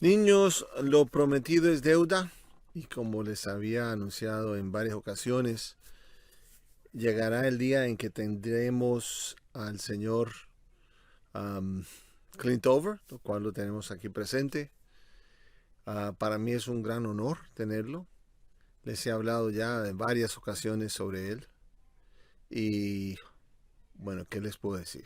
Niños, lo prometido es deuda y como les había anunciado en varias ocasiones, llegará el día en que tendremos al señor um, Clint Ober, lo cual lo tenemos aquí presente. Para mí es un gran honor tenerlo. Les he hablado ya en varias ocasiones sobre él y bueno, ¿qué les puedo decir?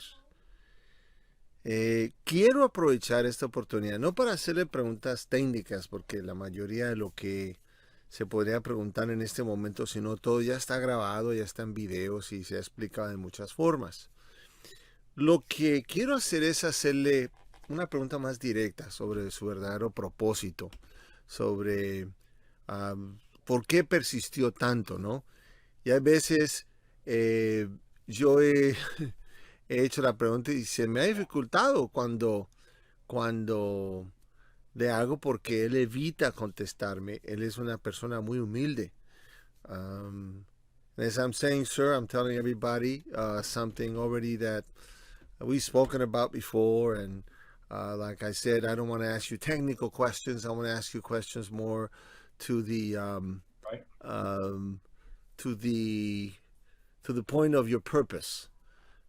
Quiero aprovechar esta oportunidad, no para hacerle preguntas técnicas, porque la mayoría de lo que se podría preguntar en este momento, sino todo ya está grabado, ya está en videos y se ha explicado de muchas formas. Lo que quiero hacer es hacerle una pregunta más directa sobre su verdadero propósito, sobre por qué persistió tanto, ¿no? Y a veces eh, yo he hecho la pregunta y se me ha dificultado cuando le hago porque él evita contestarme. Él es una persona muy humilde. As I'm saying, sir, I'm telling everybody something already that we've spoken about before. And like I said, I don't want to ask you technical questions. I want to ask you questions more to the Right. to the to the point of your purpose.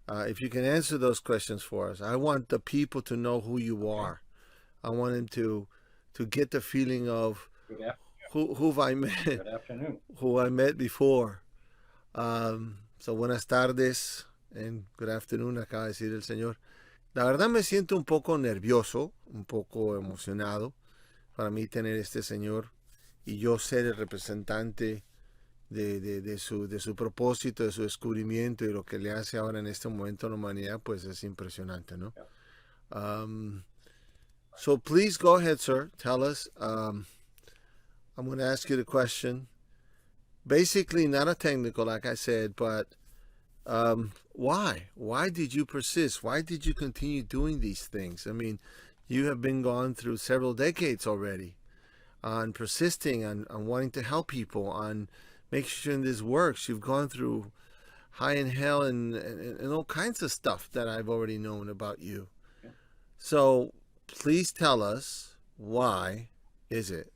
If you can answer those questions for us, I want the people to know who you are. I want them to get the feeling of Good afternoon. who I met, Good afternoon. who I met before. So buenas tardes and good afternoon, acaba de decir el señor. La verdad me siento un poco nervioso, un poco emocionado para mí tener este señor y yo ser el representante de su propósito, de su descubrimiento y lo que le hace ahora en este momento a la humanidad, pues es impresionante, ¿no? So please go ahead, sir. Tell us. I'm going to ask you the question. Basically, not a technical, like I said, but why? Why did you persist? Why did you continue doing these things? I mean, you have been gone through several decades already on persisting, on wanting to help people, on making sure this works. You've gone through high in hell and all kinds of stuff that I've already known about you. Yeah. So please tell us, why is it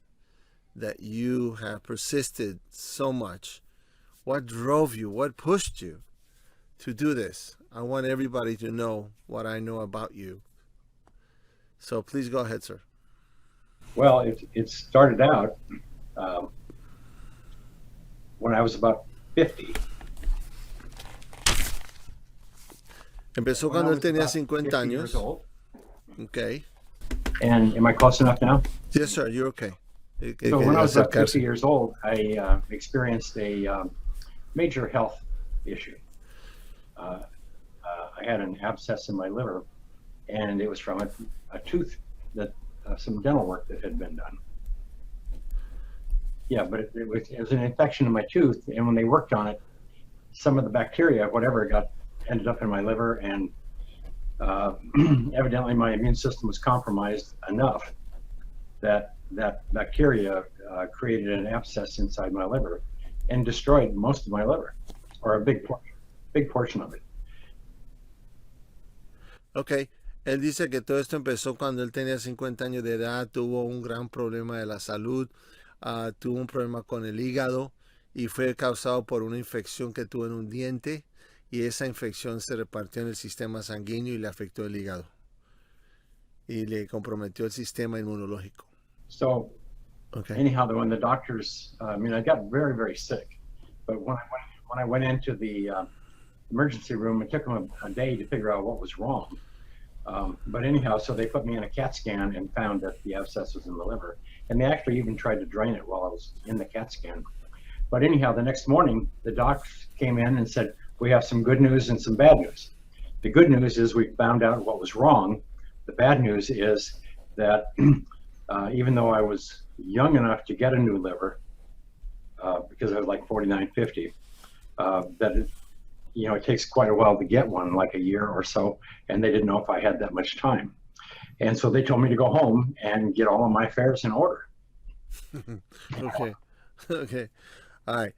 that you have persisted so much? What drove you? What pushed you to do this? I want everybody to know what I know about you. So please go ahead, sir. Well, it started out when I was about 50. Empezó When I cuando él was tenía about 50 50 years años. old. Okay. And am I close enough now? Yes, sir. You're okay. So when I was about 50 years old, I experienced a major health issue. I had an abscess in my liver, and it was from a tooth that some dental work that had been done. Yeah, but it was an infection in my tooth, and when they worked on it, some of the bacteria, whatever, ended up in my liver, and evidently my immune system was compromised enough that bacteria created an abscess inside my liver and destroyed most of my liver, or a big portion of it. Ok, él dice que todo esto empezó cuando él tenía 50 años de edad, tuvo un gran problema de la salud, tuvo un problema con el hígado y fue causado por una infección que tuvo en un diente y esa infección se repartió en el sistema sanguíneo y le afectó el hígado y le comprometió el sistema inmunológico. So, okay. Anyhow, when the doctors, I got very, very sick, but when I went into the emergency room, it took them a day to figure out what was wrong. But anyhow, so they put me in a CAT scan and found that the abscess was in the liver. And they actually even tried to drain it while I was in the CAT scan. But anyhow, the next morning, the doc came in and said, we have some good news and some bad news. The good news is we found out what was wrong. The bad news is that even though I was young enough to get a new liver, because I was like 49, 50, that it takes quite a while to get one, like a year or so, and they didn't know if I had that much time. And so they told me to go home and get all of my affairs in order. Okay. All right.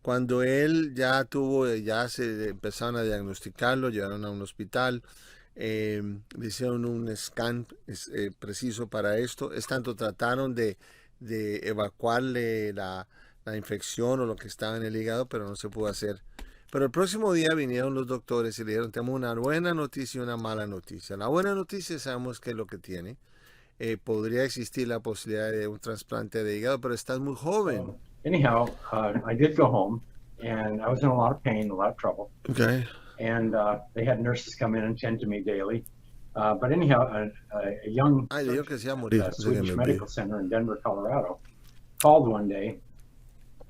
Cuando él ya se empezaron a diagnosticarlo, llevaron a un hospital, le hicieron un scan preciso para esto. Es tanto, trataron de evacuarle la infección o lo que estaba en el hígado, pero no se pudo hacer. Pero el próximo día vinieron los doctores y le dijeron, tenemos una buena noticia y una mala noticia. La buena noticia, sabemos qué es lo que tiene. Podría existir la posibilidad de un trasplante de hígado, pero estás muy joven. Anyhow, I did go home, and I was in a lot of pain, a lot of trouble. Okay. And they had nurses come in and tend to me daily. But anyhow, a young Ay, le dijo que se iba a morir. Swedish Medical Center in Denver, Colorado, called one day,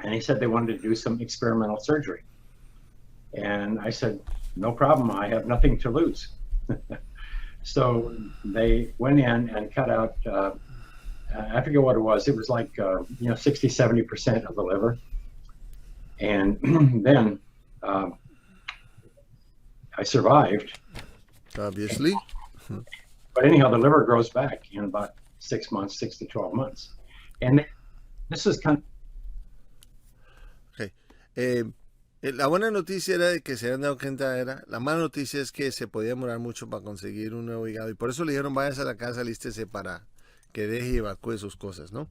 and he said they wanted to do some experimental surgery. And I said, no problem, I have nothing to lose. So they went in and cut out, I forget what it was. It was like, 60, 70% of the liver. And then I survived. Obviously. But anyhow, the liver grows back in about 6 months, 6 to 12 months. And this is kind of... Okay. La buena noticia era de que se habían dado cuenta la mala noticia es que se podía demorar mucho para conseguir un nuevo hígado y por eso le dijeron váyase a la casa, lístese para que deje y evacúe sus cosas, ¿no?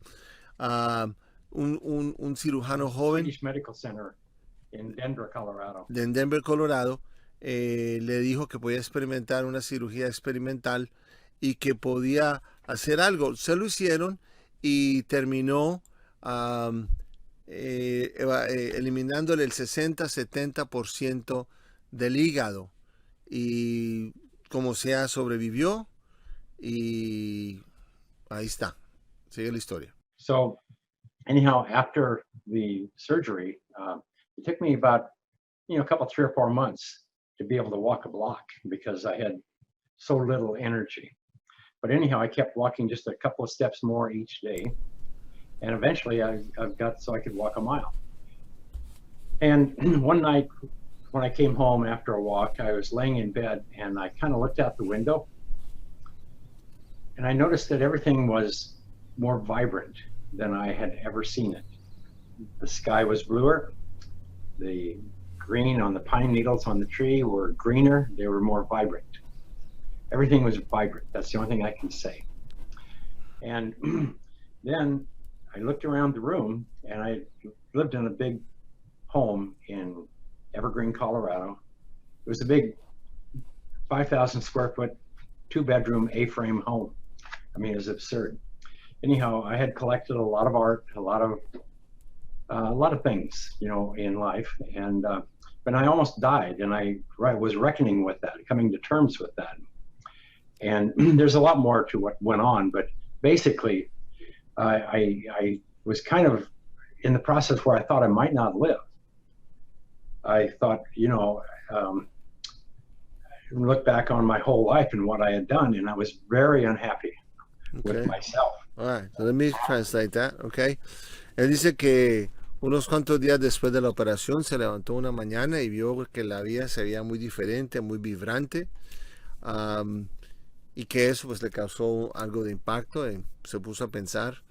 Un cirujano joven Swedish Medical Center in Denver, Colorado. En Denver, Colorado, le dijo que podía experimentar una cirugía experimental y que podía hacer algo. Se lo hicieron y terminó eliminándole el 60-70% del hígado y como sea sobrevivió y ahí está, sigue la historia. So anyhow, after the surgery, it took me about a couple 3 or 4 months to be able to walk a block because I had so little energy. But anyhow, I kept walking just a couple of steps more each day. And eventually I've got so I could walk a mile. And one night when I came home after a walk, I was laying in bed and I kind of looked out the window and I noticed that everything was more vibrant than I had ever seen it. The sky was bluer. The green on the pine needles on the tree were greener. They were more vibrant. Everything was vibrant. That's the only thing I can say. And then I looked around the room, and I lived in a big home in Evergreen, Colorado. It was a big 5,000 square foot, 2-bedroom A-frame home. I mean, it was absurd. Anyhow, I had collected a lot of art, a lot of things, in life, and but I almost died, and I was reckoning with that, coming to terms with that. And there's a lot more to what went on, but basically, I was kind of in the process where I thought I might not live. I thought, look back on my whole life and what I had done, and I was very unhappy with myself. All right, so let me translate that, okay? Él dice que unos cuantos días después de la operación se levantó una mañana y vio que la vida se veía muy diferente, muy vibrante. Y que eso pues le causó algo de impacto, se puso a pensar.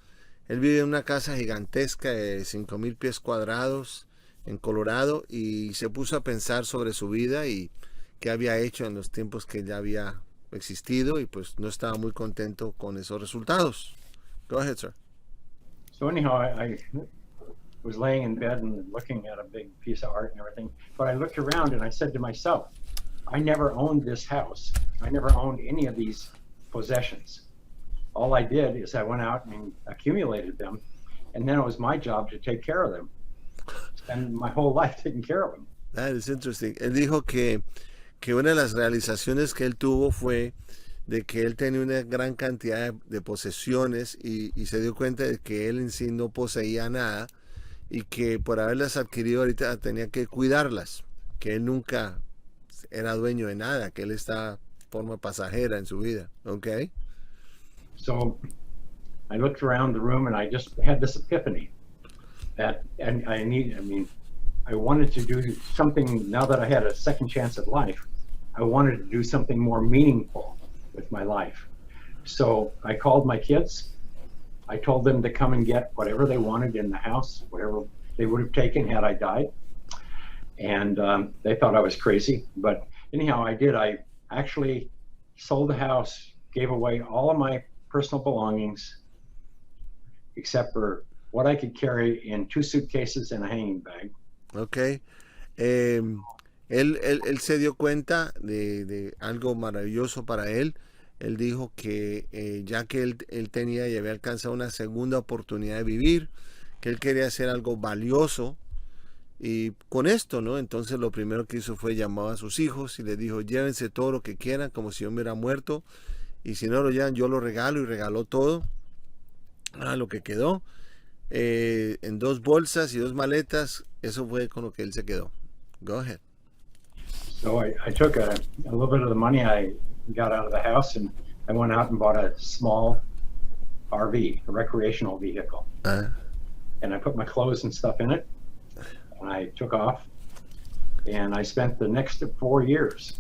Él vive en una casa gigantesca de 5,000 pies cuadrados en Colorado y se puso a pensar sobre su vida y qué había hecho en los tiempos que ya había existido y pues no estaba muy contento con esos resultados. Go ahead, sir. So anyhow, I was laying in bed and looking at a big piece of art and everything, but I looked around and I said to myself, I never owned this house. I never owned any of these possessions. All I did is I went out and accumulated them, and then it was my job to take care of them. Spend my whole life taking care of them. That is interesting. Él dijo que una de las realizaciones que él tuvo fue de que él tenía una gran cantidad de posesiones y se dio cuenta de que él en sí no poseía nada y que por haberlas adquirido ahorita tenía que cuidarlas, que él nunca era dueño de nada, que él está forma pasajera en su vida, okay? So I looked around the room and I just had this epiphany that I wanted to do something now that I had a second chance at life. I wanted to do something more meaningful with my life. So I called my kids. I told them to come and get whatever they wanted in the house, whatever they would have taken had I died. And they thought I was crazy, but anyhow, I did. I actually sold the house, gave away all of my personal belongings, except for what I could carry in 2 suitcases and a hanging bag. Ok. Él se dio cuenta de algo maravilloso para él. Él dijo que ya que él tenía y había alcanzado una segunda oportunidad de vivir, que él quería hacer algo valioso y con esto, ¿no? Entonces lo primero que hizo fue llamar a sus hijos y les dijo, llévense todo lo que quieran como si yo me hubiera muerto y si no lo llevan yo lo regalo, y regaló todo, lo que quedó, en 2 bolsas y 2 maletas. Eso fue con lo que él se quedó. Go ahead. So I took a little bit of the money I got out of the house, and I went out and bought a small RV, a recreational vehicle. And I put my clothes and stuff in it, and I took off, and I spent the next 4 years.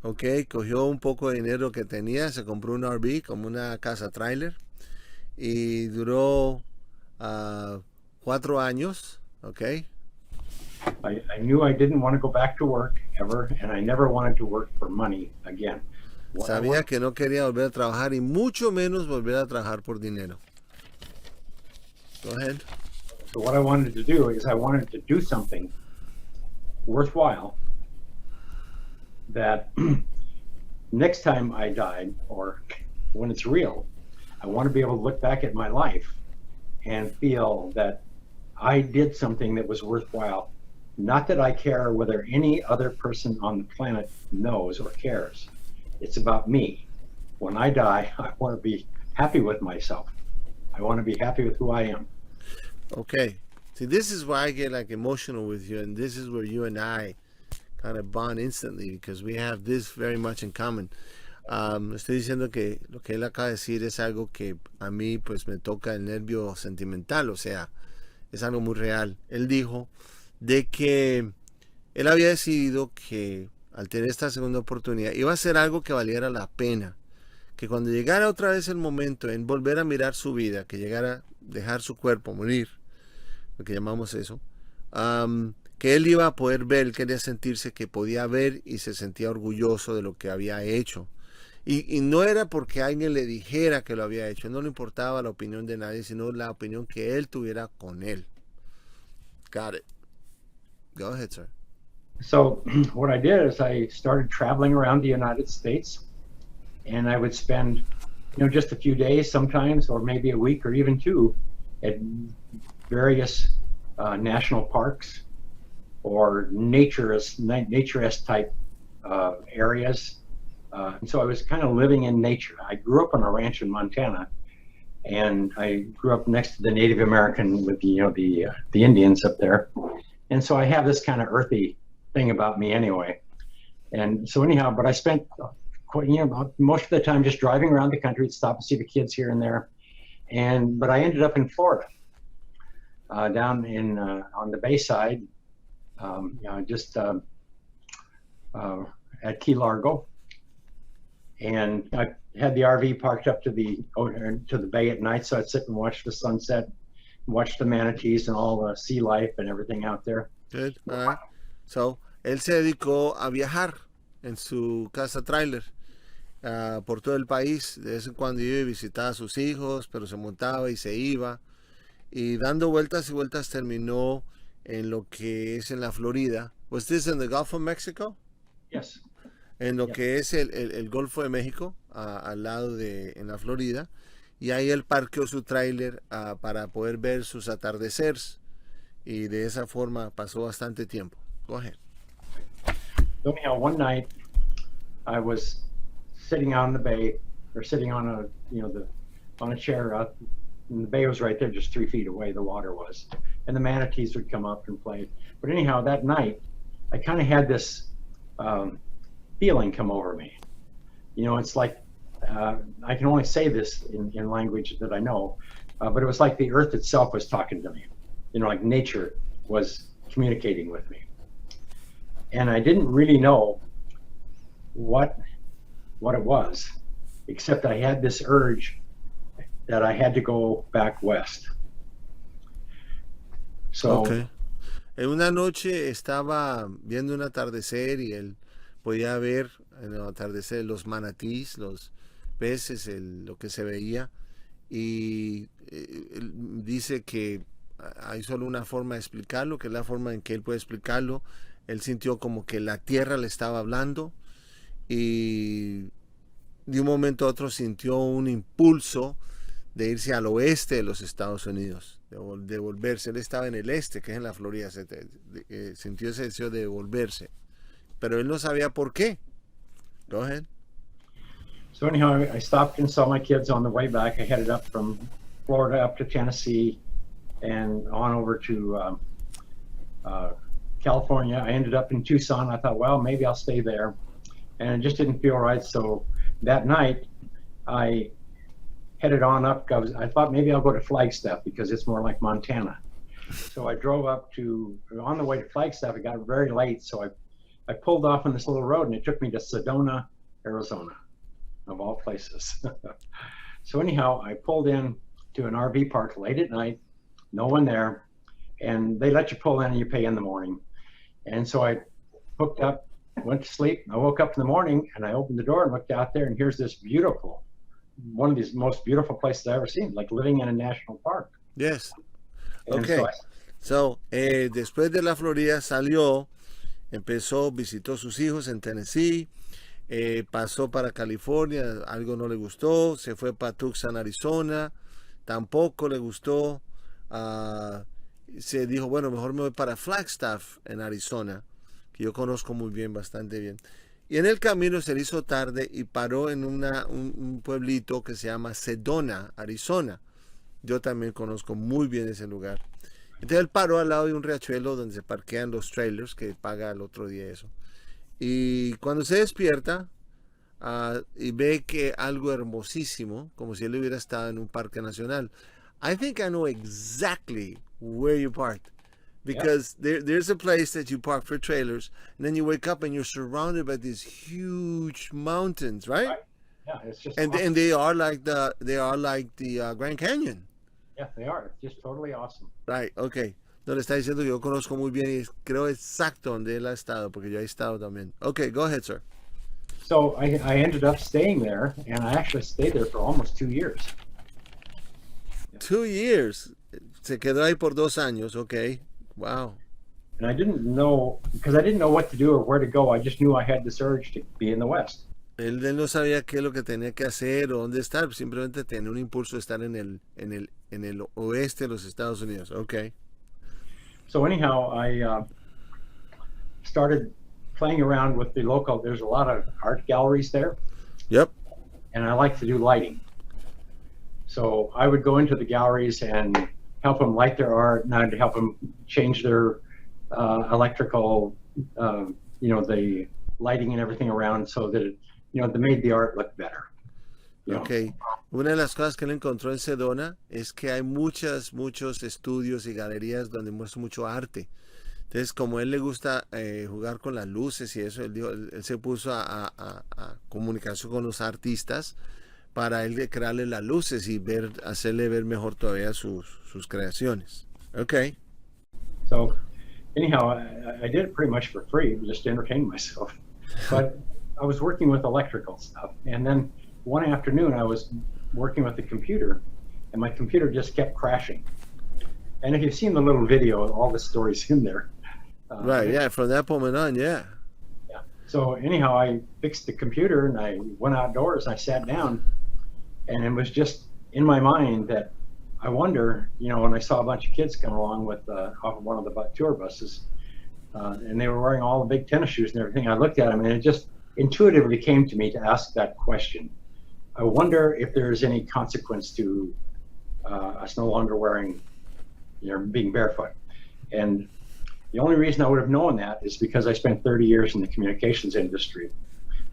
Ok, cogió un poco de dinero que tenía, se compró un RV como una casa trailer y duró 4 años, ok. I knew I didn't want to go back to work ever, and I never wanted to work for money again. Sabía que no quería volver a trabajar y mucho menos volver a trabajar por dinero. Go ahead. So what I wanted to do is I wanted to do something worthwhile that next time I died, or when it's real, I want to be able to look back at my life and feel that I did something that was worthwhile. Not that I care whether any other person on the planet knows or cares. It's about me. When I die, I want to be happy with myself. I want to be happy with who I am. Okay. See, this is why I get like emotional with you, and this is where you and I kind of bond instantly because we have this very much in common. Estoy diciendo que lo que él acaba de decir es algo que a mí pues me toca el nervio sentimental, o sea, es algo muy real. Él dijo de que él había decidido que al tener esta segunda oportunidad iba a hacer algo que valiera la pena, que cuando llegara otra vez el momento en volver a mirar su vida, que llegara a dejar su cuerpo morir, lo que llamamos eso, que él iba a poder ver, él quería sentirse que podía ver y se sentía orgulloso de lo que había hecho. Y no era porque alguien le dijera que lo había hecho, no le importaba la opinión de nadie, sino la opinión que él tuviera con él. Got it. Go ahead, sir. So what I did is I started traveling around the United States, and I would spend, just a few days sometimes, or maybe a week or even 2 at various national parks or naturist type areas. And so I was kind of living in nature. I grew up on a ranch in Montana, and I grew up next to the Native American with the Indians up there. And so I have this kind of earthy thing about me anyway. And so anyhow, but I spent most of the time just driving around the country to stop and see the kids here and there. But I ended up in Florida, down in on the Bayside, just at Key Largo. And I had the RV parked up to the bay at night, so I'd sit and watch the sunset, watch the manatees and all the sea life and everything out there. Good. All right. So, él se dedicó a viajar en su casa trailer por todo el país. De vez en cuando iba y visitaba a sus hijos, pero se montaba y se iba. Y dando vueltas y vueltas terminó en lo que es en la Florida. Was this in the Gulf of Mexico? Yes. En lo que es el Golfo de México, al lado en la Florida. Y ahí él parqueó su tráiler para poder ver sus atardeceres. Y de esa forma pasó bastante tiempo. Go ahead. So anyhow, one night I was sitting out in the bay, or sitting on on a chair out, and the bay was right there, just 3 feet away, the water was. And the manatees would come up and play. But anyhow, that night, I kind of had this feeling come over me. It's like, I can only say this in language that I know, but it was like the earth itself was talking to me. Like nature was communicating with me. And I didn't really know what it was, except I had this urge that I had to go back west. So, okay. En una noche estaba viendo un atardecer y él podía ver en el atardecer los manatís, los peces, lo que se veía. Y él dice que hay solo una forma de explicarlo, que es la forma en que él puede explicarlo. Él sintió como que la tierra le estaba hablando y de un momento a otro sintió un impulso de irse al oeste de los Estados Unidos, de volverse. Él estaba en el este, que es en la Florida, sintió ese deseo de volverse, pero él no sabía por qué. Go ahead. So anyhow, I stopped and saw my kids on the way back. I headed up from Florida up to Tennessee and on over to California. I ended up in Tucson. I thought, well, maybe I'll stay there. And it just didn't feel right. So that night, I headed on up. I thought maybe I'll go to Flagstaff because it's more like Montana. So I drove up on the way to Flagstaff, it got very late. So I pulled off on this little road and it took me to Sedona, Arizona, of all places. So anyhow, I pulled in to an RV park late at night, no one there. And they let you pull in and you pay in the morning. And so I hooked up, went to sleep. I woke up in the morning and I opened the door and looked out there and here's this beautiful, one of these most beautiful places I've ever seen, like living in a national park. Yes. And Okay. so Después de la Florida salió, empezó, visitó a sus hijos en Tennessee, pasó para California, algo no le gustó, se fue para Tucson, Arizona, tampoco le gustó. Se dijo, bueno, mejor me voy para Flagstaff en Arizona, que yo conozco muy bien, bastante bien. Y en el camino se le hizo tarde y paró en un pueblito que se llama Sedona, Arizona. Yo también conozco muy bien ese lugar. Entonces él paró al lado de un riachuelo donde se parquean los trailers, que paga el otro día eso. Y cuando se despierta y ve que algo hermosísimo, como si él hubiera estado en un parque nacional. I think I know exactly where you parked. Because there's a place that you park for trailers, and then you wake up and you're surrounded by these huge mountains, right? Yeah, it's just And awesome. and they are like the Grand Canyon. Yeah, they are. It's just totally awesome. Right, okay. No, le está diciendo que yo conozco muy bien y creo exacto donde él ha estado, porque yo he estado también. Okay, go ahead, sir. So I ended up staying there, and I actually stayed there for almost 2 years. 2 years. Se quedó ahí por 2 años, okay. Wow. And I didn't know, because I didn't know what to do or where to go. I just knew I had this urge to be in the West. Él no sabía qué es lo que tenía que hacer o dónde estar, simplemente tenía un impulso de estar en el oeste de los Estados Unidos. Okay. So anyhow, I started playing around with the local, there's a lot of art galleries there. Yep. And I like to do lighting. So I would go into the galleries and help them light their art, and I'd help them change their electrical, the lighting and everything around so that it, they made the art look better. Ok. Una de las cosas que él encontró en Sedona es que hay muchos estudios y galerías donde muestra mucho arte. Entonces, como a él le gusta jugar con las luces y eso, él se puso a comunicarse con los artistas para él crearle las luces y hacerle ver mejor todavía sus creaciones. Okay. So, anyhow, I did it pretty much for free, just to entertain myself. But I was working with electrical stuff, and then one afternoon I was working with the computer, and my computer just kept crashing. And if you've seen the little video, all the stories in there. Right, yeah, from that moment on, yeah. Yeah. So anyhow, I fixed the computer and I went outdoors and I sat down, and it was just in my mind that I wonder, when I saw a bunch of kids come along with off of one of the tour buses, and they were wearing all the big tennis shoes and everything, I looked at them and it just intuitively came to me to ask that question. I wonder if there's any consequence to us no longer wearing, being barefoot. And the only reason I would have known that is because I spent 30 years in the communications industry,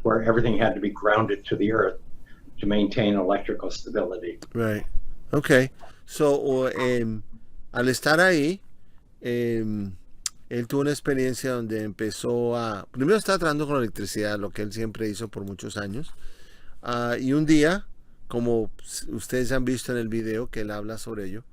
where everything had to be grounded to the earth to maintain electrical stability. Right. Okay. So, al estar ahí, él tuvo una experiencia donde empezó primero estaba trabajando con electricidad, lo que él siempre hizo por muchos años. Y un día, como ustedes han visto en el video que él habla sobre ello,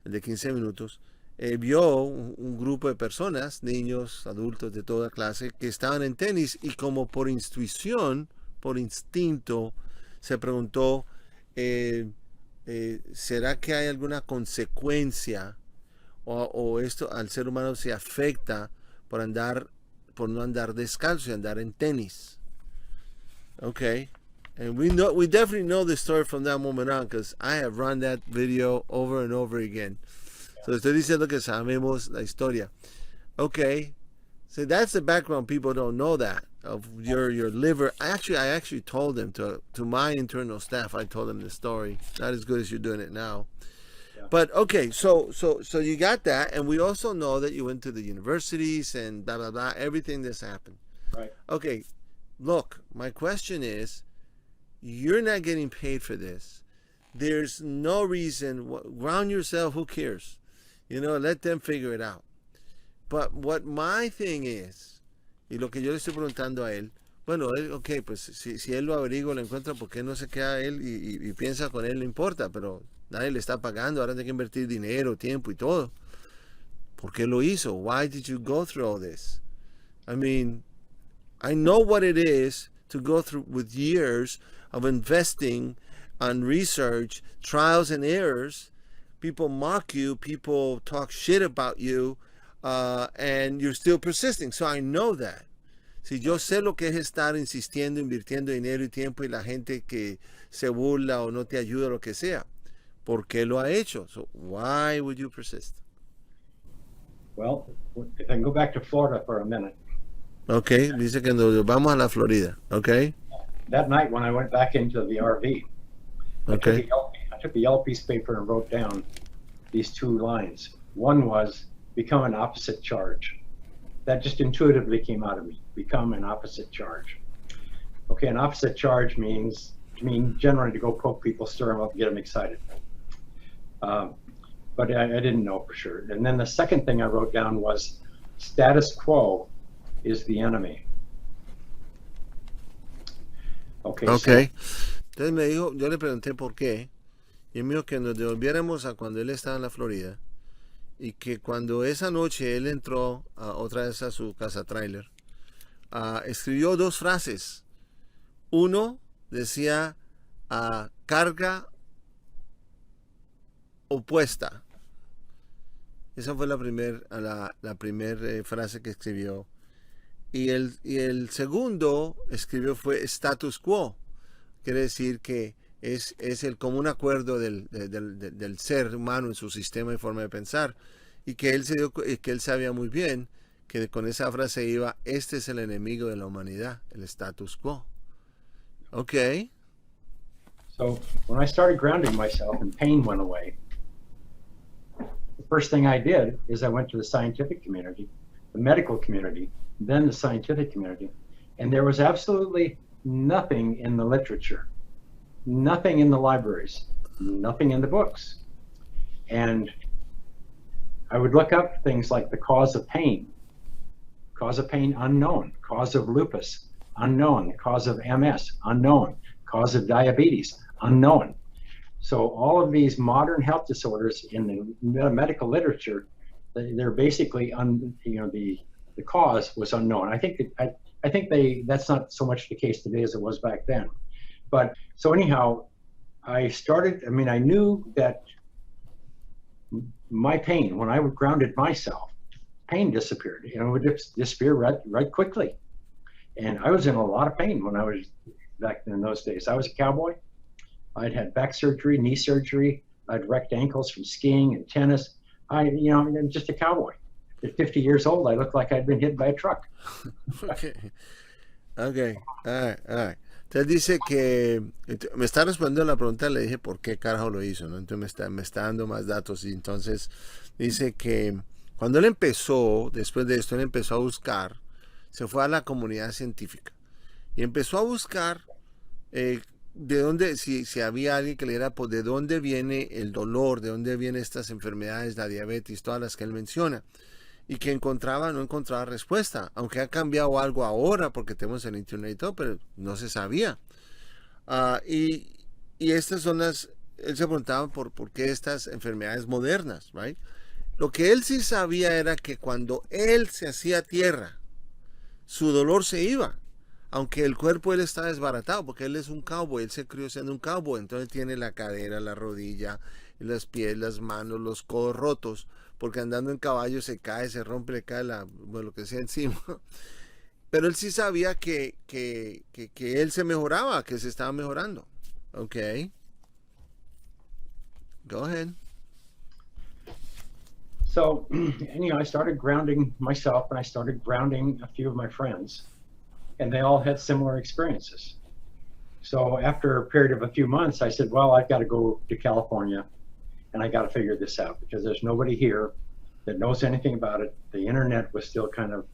el de 15 minutos, vio un grupo de personas, niños, adultos de toda clase, que estaban en tenis y como por intuición, por instinto, se preguntó, ¿será que hay alguna consecuencia o esto al ser humano se afecta por no andar descalzo y andar en tenis? Okay. And we definitely know the story from that moment on because I have run that video over and over again. So estoy diciendo que sabemos la historia. Okay. So that's the background. People don't know that of your liver. I actually told them to my internal staff. I told them the story. Not as good as you're doing it now. Yeah. But okay, so you got that, and we also know that you went to the universities and blah blah blah. Everything that's happened. Right. Okay. Look, my question is, you're not getting paid for this. There's no reason. Ground yourself. Who cares? Let them figure it out. But what my thing is, y lo que yo le estoy preguntando a él, bueno, ok, pues si él lo averigua, lo encuentra, ¿por qué no se queda él y piensa con él? No importa, pero nadie le está pagando, ahora tiene que invertir dinero, tiempo y todo. ¿Por qué lo hizo? Why did you go through all this? I mean, I know what it is to go through with years of investing on research, trials and errors. People mock you, people talk shit about you, and you're still persisting. So I know that. Si yo sé lo que es estar insistiendo, invirtiendo dinero y tiempo y la gente que se burla o no te ayuda, lo que sea, ¿por qué lo ha hecho? So why would you persist? Well, if I can go back to Florida for a minute. Okay, dice que nos vamos a la Florida. Okay. That night when I went back into the RV, Okay. I took a yellow piece of paper and wrote down these two lines. One was, become an opposite charge. That just intuitively came out of me. Become an opposite charge. Okay, an opposite charge means generally to go poke people, stir them up, get them excited. But I didn't know for sure. And then the second thing I wrote down was, status quo is the enemy. Okay. Okay. Entonces me dijo, yo le pregunté por qué, y él me dijo que nos devolviéramos a cuando él estaba en la Florida, y que cuando esa noche él entró otra vez a su casa trailer, escribió dos frases. Uno decía carga opuesta. Esa fue la primera frase que escribió. Y el segundo escribió fue status quo. Quiere decir que es el común acuerdo del ser humano en su sistema y forma de pensar. Y que él sabía muy bien que con esa frase iba, este es el enemigo de la humanidad, el status quo. Okay. So when I started grounding myself and pain went away, the first thing I did is I went to the scientific community, the medical community, then the scientific community, and there was absolutely nothing in the literature, nothing in the libraries, nothing in the books. And I would look up things like the cause of pain unknown, cause of lupus unknown, cause of MS unknown, cause of diabetes unknown. So all of these modern health disorders in the medical literature, they're basically the cause was unknown. I think that's not so much the case today as it was back then. But so anyhow, I knew that my pain, when I grounded myself, pain disappeared. It would disappear right quickly. And I was in a lot of pain when I was back in those days. I was a cowboy. I'd had back surgery, knee surgery. I'd wrecked ankles from skiing and tennis. I'm just a cowboy. At 50 years old, I looked like I'd been hit by a truck. Okay. All right. Entonces dice que me está respondiendo la pregunta, le dije por qué carajo lo hizo, ¿no? Entonces me está dando más datos y entonces dice que cuando él empezó, después de esto, él empezó a buscar, se fue a la comunidad científica y empezó a buscar de dónde, si había alguien que le diera, pues de dónde viene el dolor, de dónde vienen estas enfermedades, la diabetes, todas las que él menciona. Y que no encontraba respuesta, aunque ha cambiado algo ahora porque tenemos el internet y todo, pero no se sabía. Y estas son él se preguntaba por qué estas enfermedades modernas, right? Lo que él sí sabía era que cuando él se hacía tierra, su dolor se iba. Aunque el cuerpo él está desbaratado, porque él es un cowboy, él se crió siendo un cowboy, entonces tiene la cadera, la rodilla, los pies, las manos, los codos rotos, porque andando en caballo se cae, se rompe, le cae bueno, lo que sea encima. Pero él sí sabía que él se mejoraba, que se estaba mejorando. Ok, go ahead. So, and, I started grounding myself, and I started grounding a few of my friends, and they all had similar experiences. So after a period of a few months, I said, well, I've got to go to California, and I got to figure this out, because there's nobody here that knows anything about it. The internet was still kind of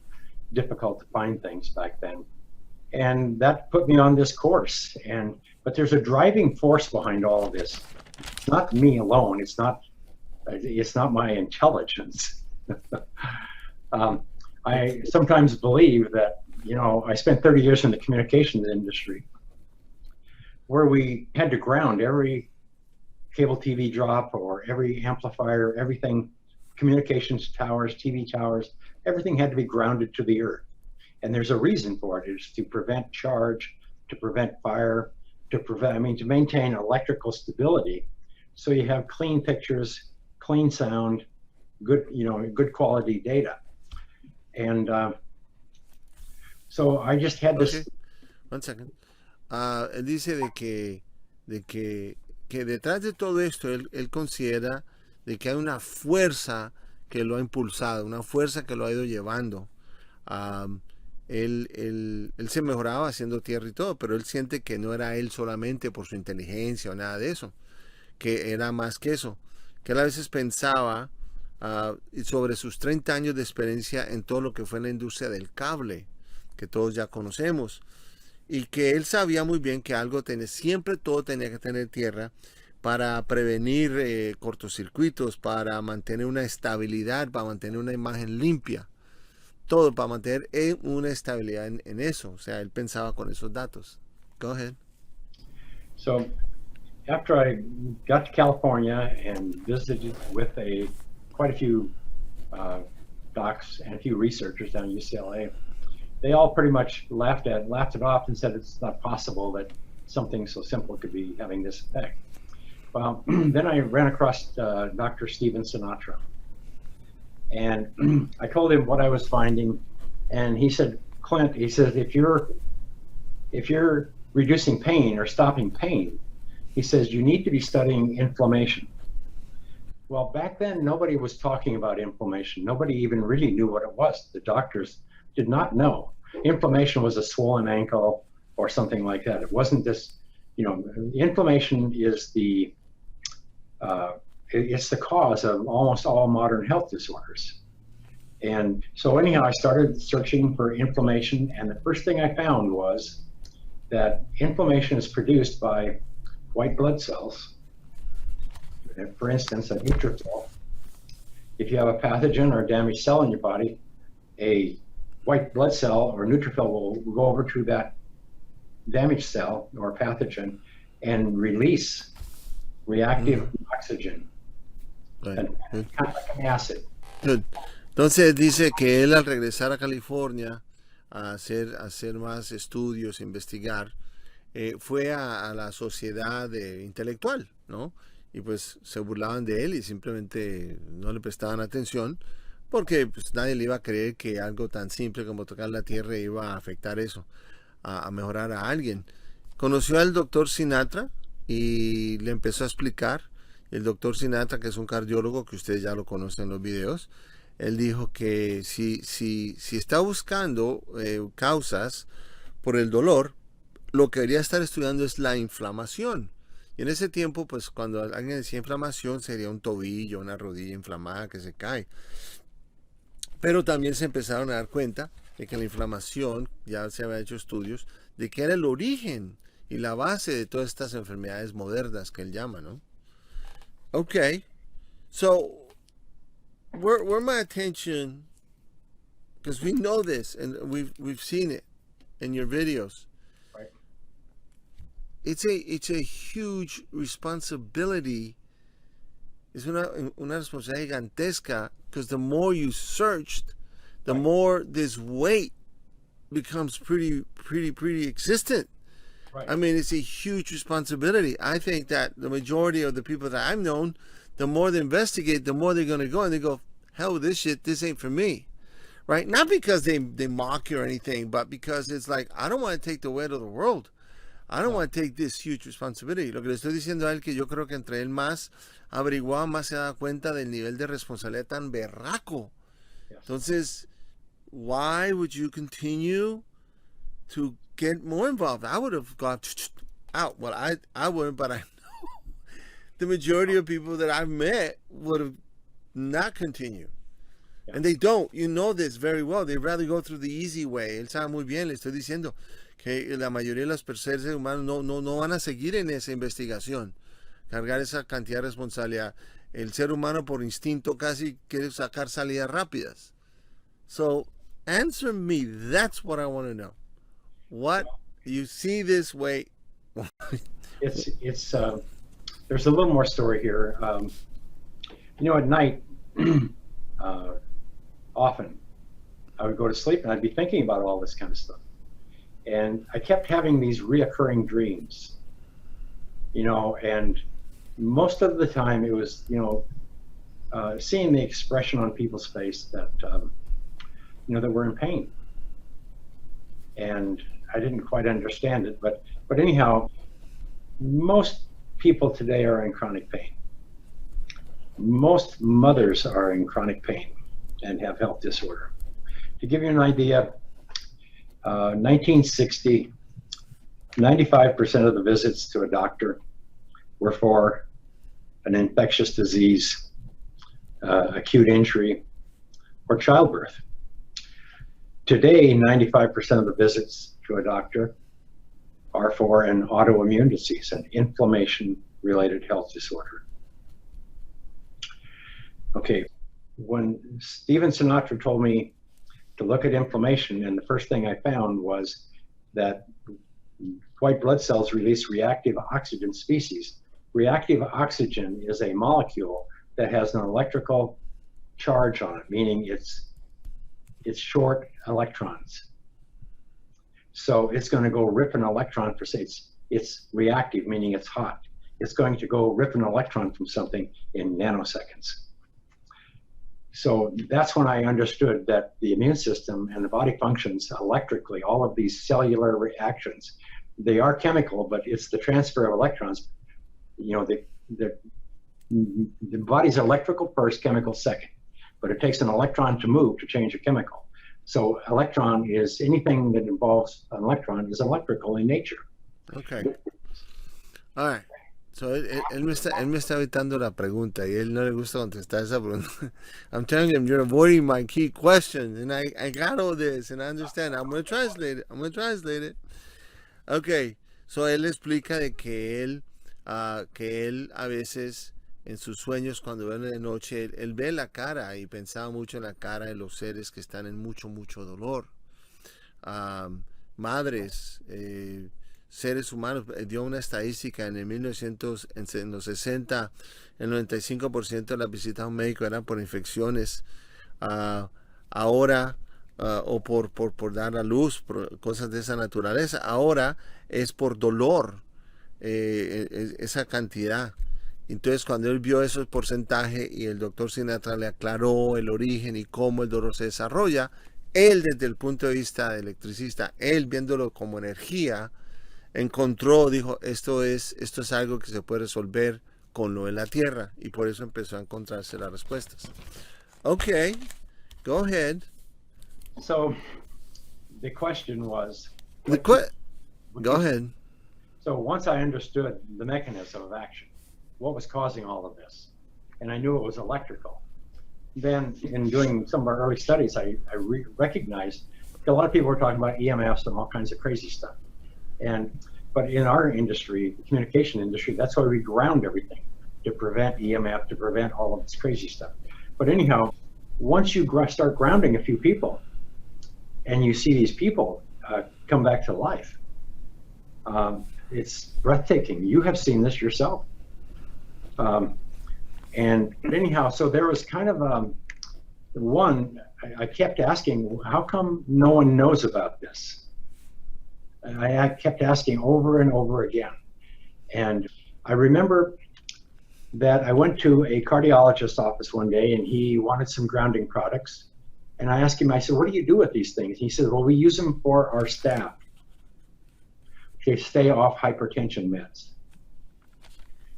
difficult to find things back then. And that put me on this course. But there's a driving force behind all of this. It's not me alone. It's not my intelligence. I sometimes believe that, I spent 30 years in the communications industry, where we had to ground every cable TV drop or every amplifier, everything, communications towers, TV towers, everything had to be grounded to the earth. And there's a reason for it. It's to prevent charge, to prevent fire, to maintain electrical stability. So you have clean pictures, clean sound, good quality data. And so I just had this. Okay. One second. Él dice que detrás de todo esto, él considera de que hay una fuerza que lo ha impulsado, una fuerza que lo ha ido llevando. Él se mejoraba haciendo tierra y todo, pero él siente que no era él solamente por su inteligencia o nada de eso, que era más que eso, que él a veces pensaba sobre sus 30 años de experiencia en todo lo que fue en la industria del cable, que todos ya conocemos, y que él sabía muy bien que siempre todo tenía que tener tierra para prevenir cortocircuitos, para mantener una estabilidad, para mantener una imagen limpia, todo para mantener una estabilidad en eso. O sea, él pensaba con esos datos. Go ahead. So after I got to California and visited with quite a few docs and a few researchers down at UCLA, they all pretty much laughed it off and said it's not possible that something so simple could be having this effect. Well, then I ran across Dr. Steven Sinatra, and I told him what I was finding, and he said, Clint, he says, if you're reducing pain or stopping pain, he says, you need to be studying inflammation. Well, back then, nobody was talking about inflammation. Nobody even really knew what it was. The doctors did not know. Inflammation was a swollen ankle or something like that. It wasn't this, inflammation is it's the cause of almost all modern health disorders. And so anyhow, I started searching for inflammation, and the first thing I found was that inflammation is produced by white blood cells. For instance, a neutrophil. If you have a pathogen or a damaged cell in your body, a white blood cell or neutrophil will go over to that damaged cell or pathogen and release reactive oxygen, Right. kind of like an acid. Good. Entonces dice que él al regresar a California a hacer más estudios, investigar, fue a la sociedad intelectual, ¿no? Y pues se burlaban de él y simplemente no le prestaban atención porque pues nadie le iba a creer que algo tan simple como tocar la tierra iba a afectar eso, a mejorar a alguien. Conoció al doctor Sinatra y le empezó a explicar. El doctor Sinatra, que es un cardiólogo que ustedes ya lo conocen en los videos, él dijo que si está buscando causas por el dolor, lo que debería estar estudiando es la inflamación. Y en ese tiempo, pues cuando alguien decía inflamación, sería un tobillo, una rodilla inflamada que se cae. Pero también se empezaron a dar cuenta de que la inflamación, ya se había hecho estudios, de que era el origen y la base de todas estas enfermedades modernas que él llama, ¿no? Okay, so where my attention, because we know this and we've seen it in your videos. Right. It's a huge responsibility Es una responsabilidad gigantesca, because the more you searched, the more this weight becomes pretty existent. Right. I mean, it's a huge responsibility. I think that the majority of the people that I've known, the more they investigate, the more they're going to go, and they go, hell with this shit, this ain't for me. Right? Not because they mock you or anything, but because it's like, I don't want to take the weight of the world. I don't want to take this huge responsibility. Lo que le estoy diciendo a él, que yo creo que entre él más averiguaba, más se da cuenta del nivel de responsabilidad tan berraco. Entonces, why would you continue to get more involved? I would have gone out. Well, I wouldn't, but I know the majority of people that I've met would have not continued. Yeah. And they don't. You know this very well. They'd rather go through the easy way. Él sabe muy bien, le estoy diciendo que la mayoría de los seres humanos no van a seguir en esa investigación, cargar esa cantidad de responsabilidad. El ser humano por instinto casi quiere sacar salidas rápidas. So, answer me. That's what I want to know. What you see this way? it's there's a little more story here. At night, often I would go to sleep and I'd be thinking about all this kind of stuff, and I kept having these reoccurring dreams. And most of the time it was seeing the expression on people's face that that were in pain, and I didn't quite understand it, but anyhow, most people today are in chronic pain. Most mothers are in chronic pain and have health disorder. To give you an idea, 1960, 95% of the visits to a doctor were for an infectious disease, acute injury, or childbirth. Today, 95% of the visits to a doctor are for an autoimmune disease, an inflammation-related health disorder. Okay, when Stephen Sinatra told me to look at inflammation, and the first thing I found was that white blood cells release reactive oxygen species. Reactive oxygen is a molecule that has an electrical charge on it, meaning it's short electrons. So it's going to go rip an electron for, say, it's reactive, meaning it's hot. It's going to go rip an electron from something in nanoseconds. So that's when I understood that the immune system and the body functions electrically. All of these cellular reactions, they are chemical, but it's the transfer of electrons. The body's electrical first, chemical second, but it takes an electron to move to change a chemical. So electron is anything that involves an electron is electrical in nature. Okay. All right. So él me está evitando la pregunta y él no le gusta contestar esa pregunta. I'm telling him you're avoiding my key question, and I got all this and I understand. I'm going to translate it. Okay. So él explica de que él a veces en sus sueños, cuando ven de noche, él ve la cara y pensaba mucho en la cara de los seres que están en mucho dolor. Madres, seres humanos. Dio una estadística en los 60, el 95% de las visitas a un médico eran por infecciones. Ahora, o por dar a luz, por cosas de esa naturaleza. Ahora es por dolor, esa cantidad. Entonces, cuando él vio esos porcentajes y el doctor Sinatra le aclaró el origen y cómo el dolor se desarrolla, él, desde el punto de vista de electricista, él viéndolo como energía, dijo, esto es algo que se puede resolver con lo de la Tierra, y por eso empezó a encontrarse las respuestas. Okay, go ahead. So, the question was... Go ahead. So once I understood the mechanism of action, what was causing all of this, and I knew it was electrical, then in doing some of our early studies, I recognized a lot of people were talking about EMFs and all kinds of crazy stuff. But in our industry, the communication industry, that's why we ground everything, to prevent EMF, to prevent all of this crazy stuff. But anyhow, once you start grounding a few people, and you see these people come back to life, it's breathtaking. You have seen this yourself. And but anyhow, so there was kind of one. I kept asking, how come no one knows about this? And I kept asking over and over again. And I remember that I went to a cardiologist's office one day, and he wanted some grounding products. And I asked him, I said, what do you do with these things? He said, well, we use them for our staff to stay off hypertension meds.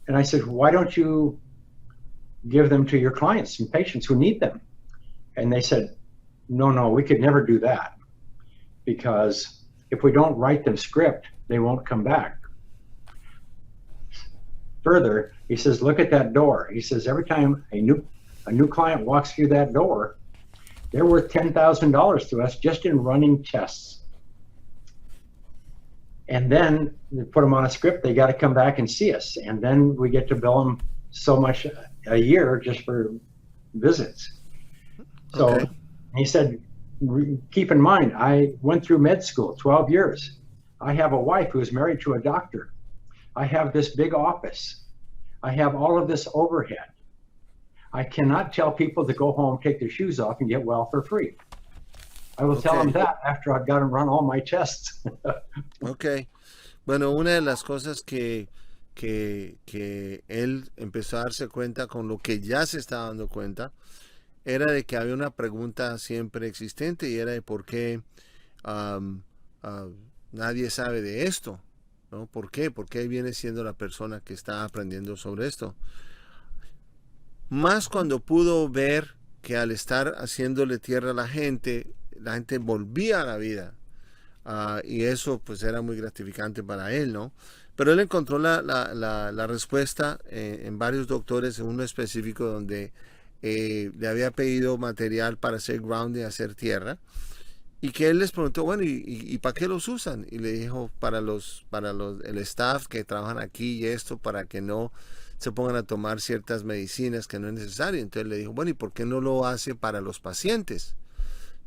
And I said, why don't you give them to your clients and patients who need them? And they said, no, we could never do that, because if we don't write them script, they won't come back. Further, he says, look at that door. He says, every time a new client walks through that door, they're worth $10,000 to us just in running tests. And then they put them on a script, they got to come back and see us. And then we get to bill them so much a year just for visits. So Okay. he said, keep in mind, I went through med school, 12 years. I have a wife who is married to a doctor. I have this big office. I have all of this overhead. I cannot tell people to go home, take their shoes off, and get well for free. I will tell them that after I've got them run all my tests. Ok. Bueno, una de las cosas que él empezó a darse cuenta, con lo que ya se estaba dando cuenta, era de que había una pregunta siempre existente, y era de por qué nadie sabe de esto, ¿no? ¿Por qué? ¿Por qué viene siendo la persona que está aprendiendo sobre esto? Más cuando pudo ver que al estar haciéndole tierra a la gente volvía a la vida. Y eso pues era muy gratificante para él, ¿no? Pero él encontró la respuesta en varios doctores, en uno específico donde le había pedido material para hacer grounding, hacer tierra, y que él les preguntó, bueno, ¿y para qué los usan? Y le dijo, para el staff que trabajan aquí y esto, para que no se pongan a tomar ciertas medicinas que no es necesario. Entonces le dijo, bueno, ¿y por qué no lo hace para los pacientes?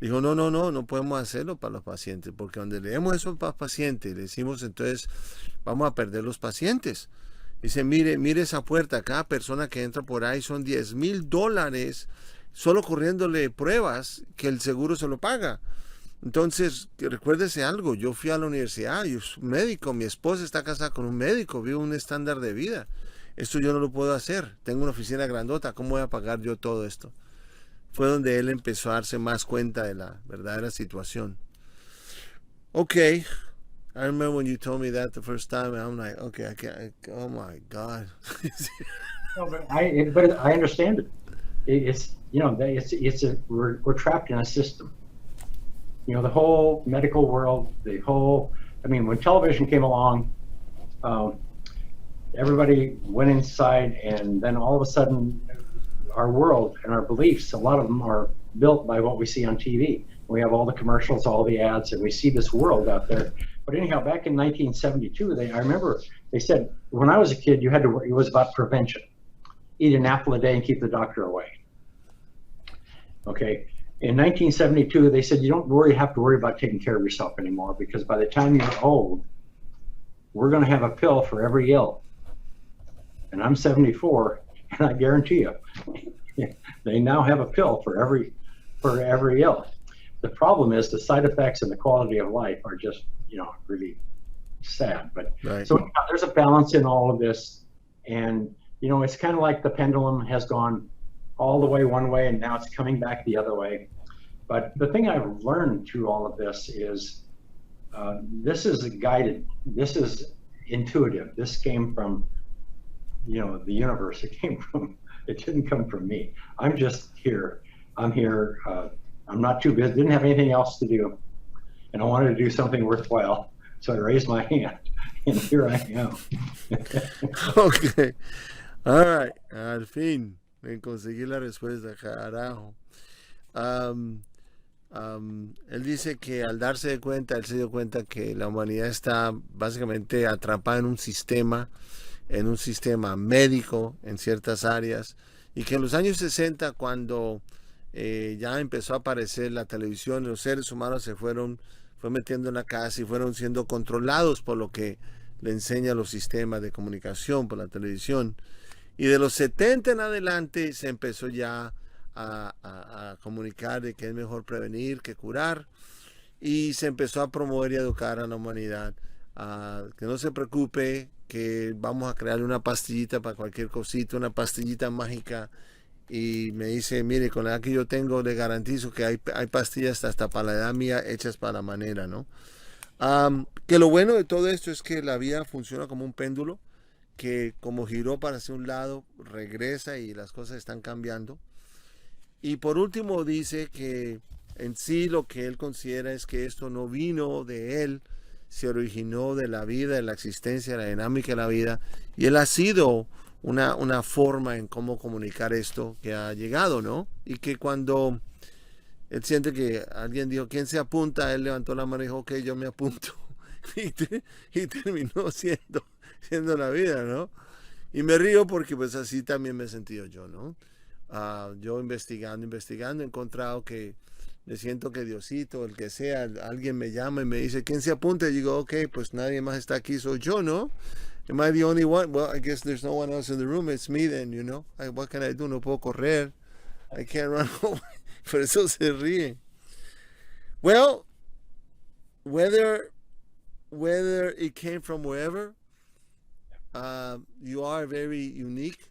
Dijo, no podemos hacerlo para los pacientes, porque donde le demos eso para los pacientes, le decimos, entonces vamos a perder los pacientes. Dice, mire esa puerta, cada persona que entra por ahí son $10,000 solo corriéndole pruebas que el seguro se lo paga. Entonces, recuérdese algo, yo fui a la universidad, yo soy médico, mi esposa está casada con un médico, vivo un estándar de vida. Esto yo no lo puedo hacer, tengo una oficina grandota, ¿cómo voy a pagar yo todo esto? Fue donde él empezó a darse más cuenta de la verdadera situación. Okay, I remember when you told me that the first time, and I'm like, okay, I can't, oh my God. No, but I understand it. It's, you know, we're trapped in a system. You know, the whole medical world, I mean, when television came along, everybody went inside, and then all of a sudden, our world and our beliefs, a lot of them are built by what we see on TV. We have all the commercials, all the ads, and we see this world out there. But anyhow, back in 1972, I remember they said, when I was a kid, it was about prevention. Eat an apple a day and keep the doctor away. Okay. In 1972, they said, you don't have to worry about taking care of yourself anymore, because by the time you're old, we're going to have a pill for every ill. And I'm 74, and I guarantee you, they now have a pill for every ill. The problem is the side effects and the quality of life are just, you know, really sad. But right. So there's a balance in all of this, and you know, it's kind of like the pendulum has gone all the way one way, and now it's coming back the other way. But the thing I've learned through all of this is this is guided, this is intuitive. This came from, you know, the universe. It didn't come from me. I'm just here. I'm here. I'm not too busy. Didn't have anything else to do, and I wanted to do something worthwhile. So I raised my hand, and here I am. Okay. All right. Al fin me conseguí la respuesta, carajo. Él dice que al darse cuenta, él se dio cuenta que la humanidad está básicamente atrapada en un sistema médico en ciertas áreas, y que en los años 60, cuando ya empezó a aparecer la televisión, los seres humanos se fue metiendo en la casa y fueron siendo controlados por lo que le enseñan los sistemas de comunicación, por la televisión, Y de los 70 en adelante se empezó ya a comunicar de que es mejor prevenir que curar. Y se empezó a promover y educar a la humanidad. Que no se preocupe, que vamos a crearle una pastillita para cualquier cosita, una pastillita mágica. Y me dice, mire, con la edad que yo tengo, le garantizo que hay pastillas hasta para la edad mía hechas para la manera, ¿no? Que lo bueno de todo esto es que la vida funciona como un péndulo, que como giró para hacia un lado, regresa y las cosas están cambiando. Y por último dice que en sí lo que él considera es que esto no vino de él, se originó de la vida, de la existencia, de la dinámica de la vida, y él ha sido una forma en cómo comunicar esto que ha llegado, ¿no? Y que cuando él siente que alguien dijo, ¿quién se apunta? Él levantó la mano y dijo, ok, yo me apunto. Y terminó siendo la vida, ¿no? Y me río porque pues así también me he sentido yo, ¿no? Yo investigando, he encontrado que me siento que Diosito, el que sea, alguien me llama y me dice, ¿quién se apunta? Y digo, ok, pues nadie más está aquí, soy yo, ¿no? Am I the only one? Well, I guess there's no one else in the room, it's me then, you know? What can I do? No puedo correr. I can't run away. Por eso se ríen. Well, whether it came from wherever, you are very unique,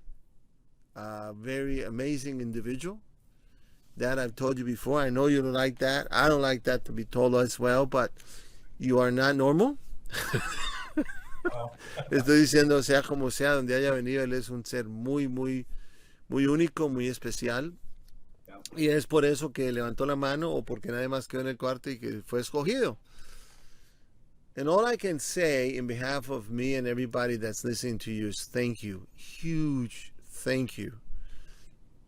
very amazing individual. That I've told you before. I know you don't like that. I don't like that to be told as well, but you are not normal. Estoy diciendo, sea como sea, donde haya venido, él es un ser muy, muy, muy único, muy especial. Y es por eso que levantó la mano o porque nadie más quedó en el cuarto y que fue escogido. And all I can say in behalf of me and everybody that's listening to you is thank you. Huge thank you.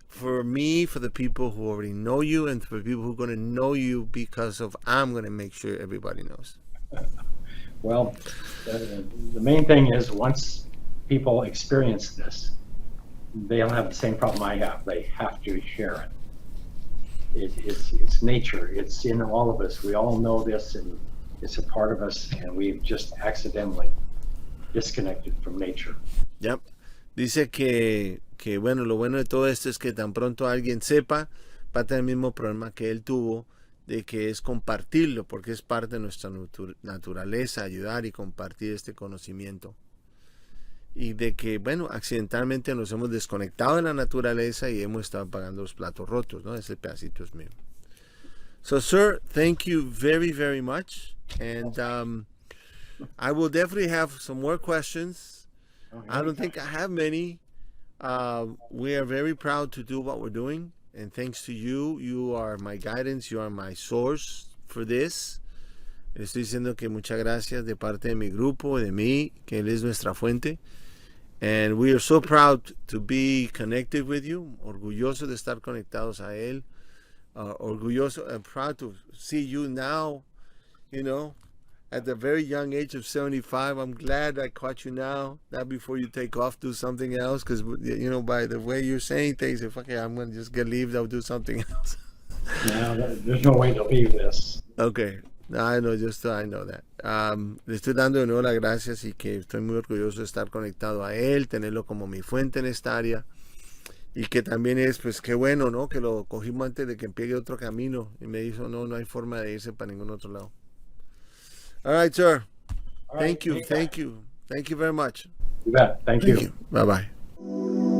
For me, for the people who already know you, and for people who are going to know you because of I'm going to make sure everybody knows. Well, the main thing is once people experience this, they'll have the same problem I have. They have to share it. It's nature. It's in all of us. We all know this, and it's a part of us, and we've just accidentally disconnected from nature. Yep. Dice que bueno, lo bueno de todo esto es que tan pronto alguien sepa, va a tener el mismo problema que él tuvo, de que es compartirlo, porque es parte de nuestra naturaleza, ayudar y compartir este conocimiento. Y de que, bueno, accidentalmente nos hemos desconectado de la naturaleza y hemos estado pagando los platos rotos, ¿no? Ese pedacito es mío. So, sir, thank you very, very much. And I will definitely have some more questions. I don't think I have many. We are very proud to do what we're doing. And thanks to you, you are my guidance, you are my source for this. Estoy diciendo que muchas gracias de parte de mi grupo, de mí, que él es nuestra fuente. And we are so proud to be connected with you. Orgulloso de estar conectados a él. Orgulloso and proud to see you now, you know, at the very young age of 75. I'm glad I caught you now, not before you take off, do something else, because, you know, by the way you're saying things, if okay, I'm going to just get leave, I'll do something else. No, there's no way to leave this. Okay. No, I know, I know that. Le estoy dando de nuevo las gracias y que estoy muy orgulloso de estar conectado a él, tenerlo como mi fuente en esta área. Y que también es, pues, qué bueno, ¿no? Que lo cogimos antes de que empiece otro camino. Y me dijo, no hay forma de irse para ningún otro lado. All right, sir. All right, Thank you very much. You bet. Thank you. Bye-bye.